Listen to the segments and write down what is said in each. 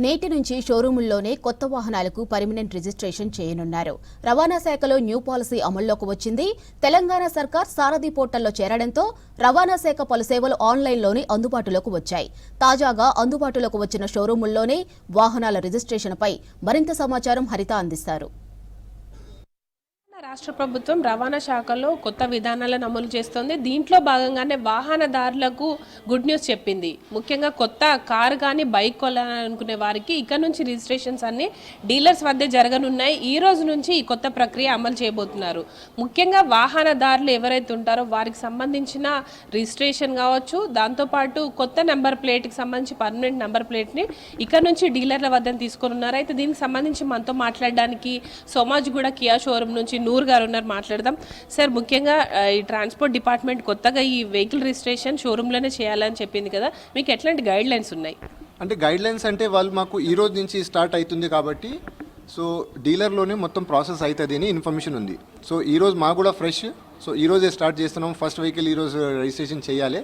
నేటి నుంచి షోరూముల్లోనే కొత్త వాహనాలకు పర్మినెంట్ రిజిస్ట్రేషన్ చేయనున్నారు. రవాణా శాఖలో న్యూ పాలసీ అమల్లోకి వచ్చింది. తెలంగాణ సర్కార్ సారథి పోర్టల్లో చేరడంతో రవాణా శాఖ పలు సేవలు ఆన్లైన్లోనే అందుబాటులోకి వచ్చాయి. తాజాగా అందుబాటులోకి వచ్చిన షోరూముల్లోనే వాహనాల రిజిస్ట్రేషన్పై మరింత సమాచారం హరిత అందిస్తారు. రాష్ట్ర ప్రభుత్వం రవాణా శాఖలో కొత్త విధానాలను అమలు చేస్తోంది. దీంట్లో భాగంగానే వాహనదారులకు గుడ్ న్యూస్ చెప్పింది. ముఖ్యంగా కొత్త కారు కానీ బైక్ కొనాలనుకునే వారికి ఇక నుంచి రిజిస్ట్రేషన్స్ అన్ని డీలర్స్ వద్దే జరగనున్నాయి. ఈ రోజు నుంచి ఈ కొత్త ప్రక్రియ అమలు చేయబోతున్నారు. ముఖ్యంగా వాహనదారులు ఎవరైతే ఉంటారో వారికి సంబంధించిన రిజిస్ట్రేషన్ కావచ్చు, దాంతోపాటు కొత్త నెంబర్ ప్లేట్కి సంబంధించి పర్మనెంట్ నెంబర్ ప్లేట్ని ఇక నుంచి డీలర్ల వద్ద తీసుకున్నారు. అయితే దీనికి సంబంధించి మనతో మాట్లాడడానికి సోమాజిగూడ కియా షోరూమ్ నుంచి నూర్ గారు ఉన్నారు. మాట్లాడదాం. సార్, ముఖ్యంగా ఈ ట్రాన్స్పోర్ట్ డిపార్ట్మెంట్ కొత్తగా ఈ వెహికల్ రిజిస్ట్రేషన్ షోరూంలోనే చేయాలని చెప్పింది కదా, మీకు ఎట్లాంటి గైడ్ లైన్స్ ఉన్నాయి? అంటే గైడ్ లైన్స్ అంటే వాళ్ళు మాకు ఈ రోజు నుంచి స్టార్ట్ అవుతుంది కాబట్టి సో డీలర్లోనే మొత్తం ప్రాసెస్ అవుతుంది అని ఇన్ఫర్మేషన్ ఉంది. సో ఈరోజు మాకు కూడా ఫ్రెష్. సో ఈరోజే స్టార్ట్ చేస్తున్నాం. ఫస్ట్ వెహికల్ ఈరోజు రిజిస్ట్రేషన్ చేయాలి.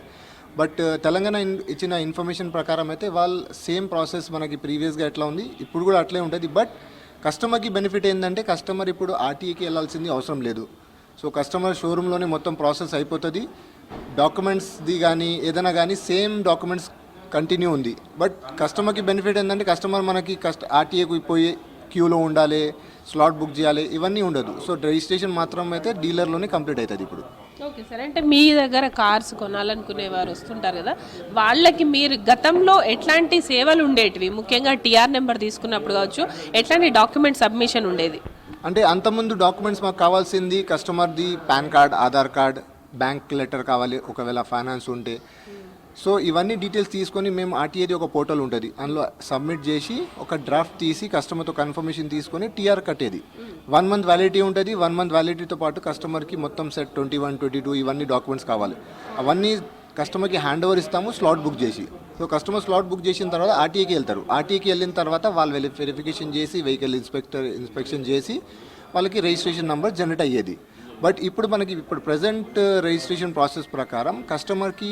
బట్ తెలంగాణ ఇచ్చిన ఇన్ఫర్మేషన్ ప్రకారం అయితే వాళ్ళు సేమ్ ప్రాసెస్ మనకి ప్రీవియస్గా ఎట్లా ఉంది ఇప్పుడు కూడా అట్లే ఉంటుంది. బట్ కస్టమర్కి బెనిఫిట్ ఏంటంటే కస్టమర్ ఇప్పుడు ఆర్టీఏకి వెళ్ళాల్సింది అవసరం లేదు. సో కస్టమర్ షోరూంలోనే మొత్తం ప్రాసెస్ అయిపోతుంది. డాక్యుమెంట్స్ది కానీ ఏదైనా కానీ సేమ్ డాక్యుమెంట్స్ కంటిన్యూ ఉంది. బట్ కస్టమర్కి బెనిఫిట్ ఏంటంటే కస్టమర్ మనకి ఆర్టీఏకి పోయి క్యూలో ఉండాలి, స్లాట్ బుక్ చేయాలి, ఇవన్నీ ఉండదు. సో రిజిస్ట్రేషన్ మాత్రం అయితే డీలర్లోనే కంప్లీట్ అవుతుంది ఇప్పుడు. ఓకే సార్, అంటే మీ దగ్గర కార్స్ కొనాలనుకునే వారు వస్తుంటారు కదా, వాళ్ళకి మీరు గతంలో ఎట్లాంటి సేవలు ఉండేటివి? ముఖ్యంగా టీఆర్ నెంబర్ తీసుకున్నప్పుడు కావచ్చు, ఎట్లాంటి డాక్యుమెంట్ సబ్మిషన్ ఉండేది? అంటే అంతకుముందు డాక్యుమెంట్స్ మాకు కావాల్సింది కస్టమర్ది PAN card, Aadhaar card, bank letter కావాలి ఒకవేళ ఫైనాన్స్ ఉంటే. సో ఇవన్నీ డీటెయిల్స్ తీసుకొని మేము ఆర్టీఏది ఒక పోర్టల్ ఉంటుంది, అందులో సబ్మిట్ చేసి ఒక డ్రాఫ్ట్ తీసి కస్టమర్తో కన్ఫర్మేషన్ తీసుకొని టీఆర్ కట్టేది. 1 month వ్యాలిడిటీ ఉంటుంది. 1 month వ్యాలిడిటీతో పాటు కస్టమర్కి మొత్తం సెట్ 21, 22 ఇవన్నీ డాక్యుమెంట్స్ కావాలి. అవన్నీ కస్టమర్కి హ్యాండ్ ఓవర్ ఇస్తాము స్లాట్ బుక్ చేసి. సో కస్టమర్ స్లాట్ బుక్ చేసిన తర్వాత ఆర్టీఏకి వెళ్తారు. ఆర్టీఏకి వెళ్ళిన తర్వాత వాళ్ళు వెరిఫికేషన్ చేసి వెహికల్ ఇన్స్పెక్షన్ చేసి వాళ్ళకి రిజిస్ట్రేషన్ నెంబర్ జనరేట్ అయ్యేది. బట్ ఇప్పుడు ప్రజెంట్ రిజిస్ట్రేషన్ ప్రాసెస్ ప్రకారం కస్టమర్కి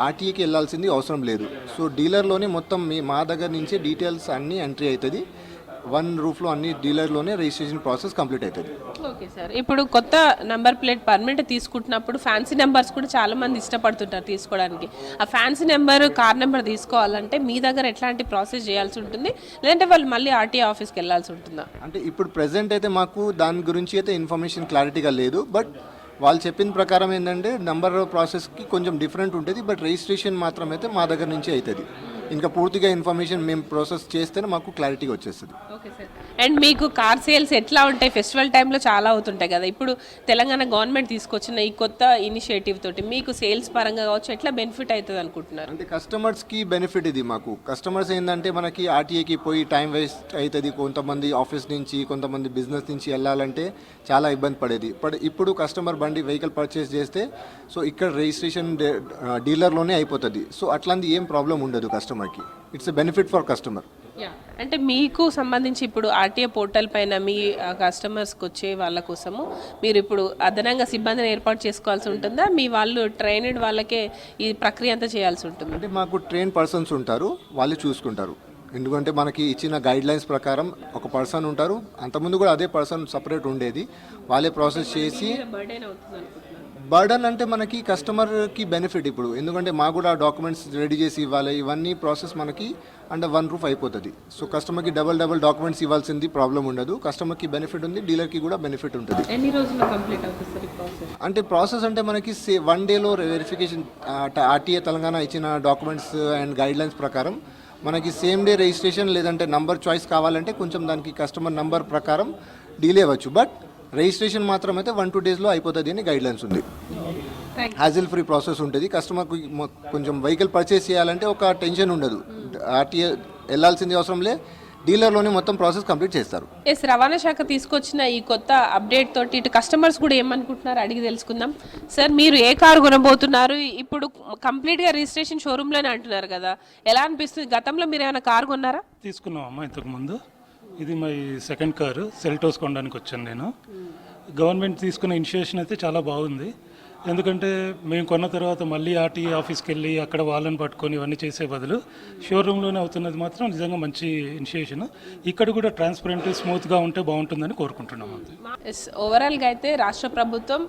ఆర్టీఏకి వెళ్ళాల్సింది అవసరం లేదు. సో డీలర్లోనే మొత్తం మా దగ్గర నుంచి డీటెయిల్స్ అన్నీ ఎంట్రీ అవుతుంది. 1 రూఫ్లో అన్ని డీలర్లోనే రిజిస్ట్రేషన్ ప్రాసెస్ కంప్లీట్ అవుతుంది. ఓకే సార్, ఇప్పుడు కొత్త నెంబర్ ప్లేట్ పర్మనెంట్ తీసుకుంటున్నప్పుడు ఫ్యాన్సీ నెంబర్స్ కూడా చాలా మంది ఇష్టపడుతుంటారు తీసుకోవడానికి. ఆ ఫ్యాన్సీ నెంబర్, కార్ నెంబర్ తీసుకోవాలంటే మీ దగ్గర ఎట్లాంటి ప్రాసెస్ చేయాల్సి ఉంటుంది, లేదంటే వాళ్ళు మళ్ళీ ఆర్టీఏ ఆఫీస్కి వెళ్ళాల్సి ఉంటుందా? అంటే ఇప్పుడు ప్రెజెంట్ అయితే మాకు దాని గురించి అయితే ఇన్ఫర్మేషన్ క్లారిటీగా లేదు. బట్ వాళ్ళు చెప్పిన ప్రకారం ఏంటంటే నెంబర్ ప్రాసెస్కి కొంచెం డిఫరెంట్ ఉంటుంది. బట్ రిజిస్ట్రేషన్ మాత్రం అయితే మా దగ్గర నుంచి అవుతుంది. ఇంకా పూర్తిగా ఇన్ఫర్మేషన్ మేము ప్రాసెస్ చేస్తేనే మాకు క్లారిటీగా వచ్చేస్తుంది. ఓకే సార్, అండ్ మీకు కార్ సేల్స్ ఎట్లా ఉంటాయి? ఫెస్టివల్ టైంలో చాలా అవుతుంటాయి కదా. ఇప్పుడు తెలంగాణ గవర్నమెంట్ తీసుకొచ్చిన ఈ కొత్త ఇనిషియేటివ్ తోటి మీకు సేల్స్ పరంగా కావచ్చు ఎట్లా బెనిఫిట్ అవుతుంది అనుకుంటున్నారు? అంటే కస్టమర్స్కి బెనిఫిట్ ఇది. మాకు కస్టమర్స్ ఏంటంటే మనకి ఆర్టీఏకి పోయి టైం వేస్ట్ అవుతుంది. కొంతమంది ఆఫీస్ నుంచి, కొంతమంది బిజినెస్ నుంచి వెళ్ళాలంటే చాలా ఇబ్బంది పడేది. ఇప్పుడు కస్టమర్ బండి వెహికల్ పర్చేస్ చేస్తే సో ఇక్కడ రిజిస్ట్రేషన్ డీలర్లోనే అయిపోతుంది. సో అట్లాంటి ఏం ప్రాబ్లం ఉండదు కస్టమర్కి. It's a benefit for customer. అంటే మీకు సంబంధించి ఇప్పుడు ఆర్టీఏ పోర్టల్ పైన మీ కస్టమర్స్కి వచ్చే వాళ్ళ కోసము మీరు ఇప్పుడు అదనంగా సిబ్బందిని ఏర్పాటు చేసుకోవాల్సి ఉంటుందా? మీ వాళ్ళు ట్రైన్డ్ వాళ్ళకే ఈ ప్రక్రియ అంతా చేయాల్సి ఉంటుంది? అంటే మాకు ట్రైన్ పర్సన్స్ ఉంటారు, వాళ్ళు చూసుకుంటారు. ఎందుకంటే మనకి ఇచ్చిన గైడ్ లైన్స్ ప్రకారం ఒక పర్సన్ ఉంటారు. అంతకుముందు కూడా అదే పర్సన్ సపరేట్ ఉండేది. వాళ్ళే ప్రాసెస్ చేసి బర్డన్ అంటే మనకి కస్టమర్కి బెనిఫిట్ ఇప్పుడు. ఎందుకంటే మాకు కూడా డాక్యుమెంట్స్ రెడీ చేసి ఇవ్వాలి. ఇవన్నీ ప్రాసెస్ మనకి అండర్ 1 రూఫ్ అయిపోతుంది. సో కస్టమర్కి డబల్ డాక్యుమెంట్స్ ఇవ్వాల్సింది ప్రాబ్లం ఉండదు. కస్టమర్కి బెనిఫిట్ ఉంది, డీలర్కి కూడా బెనిఫిట్ ఉంటుంది. ఎన్ని రోజుల్లో కంప్లీట్ అవుతుంది ప్రాసెస్? అంటే ప్రాసెస్ అంటే మనకి 1 డేలో వెరిఫికేషన్ ఆర్టీఏ తెలంగాణ ఇచ్చిన డాక్యుమెంట్స్ అండ్ గైడ్ లైన్స్ ప్రకారం మనకి సేమ్ డే రిజిస్ట్రేషన్ లేదంటే నంబర్ చాయిస్ కావాలంటే కొంచెం దానికి కస్టమర్ నంబర్ ప్రకారం డీలే అవ్వచ్చు. బట్ రిజిస్ట్రేషన్ మాత్రం అయితే 1-2 డేస్లో అయిపోతుంది అని గైడ్ లైన్స్ ఉంది. హ్యాజిల్ ఫ్రీ ప్రాసెస్ ఉంటుంది. కస్టమర్కి కొంచెం వెహికల్ పర్చేస్ చేయాలంటే ఒక టెన్షన్ ఉండదు. ఆర్టీఏ వెళ్ళాల్సింది అవసరం లే, డీలర్లోనే మొత్తం ప్రాసెస్ కంప్లీట్ చేస్తారు. ఎస్, రవాణా శాఖ తీసుకొచ్చిన ఈ కొత్త అప్డేట్ తోటి ఇటు కస్టమర్స్ కూడా ఏమనుకుంటున్నారు అడిగి తెలుసుకుందాం. సార్, మీరు ఏ కారు కొనబోతున్నారు? ఇప్పుడు కంప్లీట్గా రిజిస్ట్రేషన్ షోరూంలోనే అంటున్నారు కదా, ఎలా అనిపిస్తుంది? గతంలో మీరు ఏమైనా కారు కొన్నారా? తీసుకున్నామమ్మా ఇంతకుముందు. ఇది మై సెకండ్ కారు. సెల్టోస్ కొనడానికి వచ్చాను నేను. గవర్నమెంట్ తీసుకున్న ఇనిషియేషన్ అయితే చాలా బాగుంది. ఎందుకంటే మేము కొన్న తర్వాత మళ్ళీ ఆర్టీఏ ఆఫీస్కి వెళ్ళి అక్కడ వాళ్ళని పట్టుకొని ఇవన్నీ చేసే బదులు షోరూంలోనే అవుతున్నది మాత్రం నిజంగా మంచి ఇనిషియేషన్. ఇక్కడ కూడా ట్రాన్స్పరెంట్ స్మూత్గా ఉంటే బాగుంటుందని కోరుకుంటున్నాం. ఓవరాల్గా అయితే రాష్ట్ర ప్రభుత్వం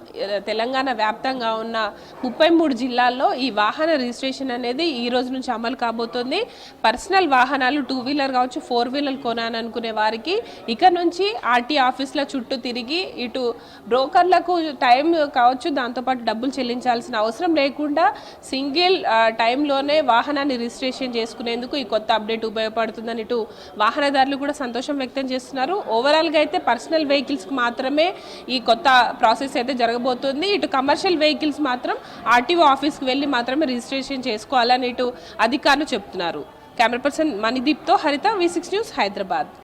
తెలంగాణ వ్యాప్తంగా ఉన్న 33 జిల్లాల్లో ఈ వాహన రిజిస్ట్రేషన్ అనేది ఈ రోజు నుంచి అమలు కాబోతుంది. పర్సనల్ వాహనాలు 2 వీలర్ కావచ్చు 4 వీలర్ కొనాలనుకునే వారికి ఇక నుంచి ఆర్టీఏ ఆఫీసుల చుట్టూ తిరిగి ఇటు బ్రోకర్లకు టైం కావచ్చు, దాంతోపాటు డబ్బులు చెల్లించాల్సిన అవసరం లేకుండా సింగిల్ టైంలోనే వాహనాన్ని రిజిస్ట్రేషన్ చేసుకునేందుకు ఈ కొత్త అప్డేట్ ఉపయోగపడుతుందని ఇటు వాహనదారులు కూడా సంతోషం వ్యక్తం చేస్తున్నారు. ఓవరాల్గా అయితే పర్సనల్ వెహికల్స్కి మాత్రమే ఈ కొత్త ప్రాసెస్ అయితే జరగబోతుంది. ఇటు కమర్షియల్ వెహికల్స్ మాత్రం ఆర్టీఓ ఆఫీస్కి వెళ్ళి మాత్రమే రిజిస్ట్రేషన్ చేసుకోవాలని ఇటు అధికారులు చెప్తున్నారు. కెమెరా పర్సన్ మణిదీప్తో హరిత, V6 న్యూస్, హైదరాబాద్.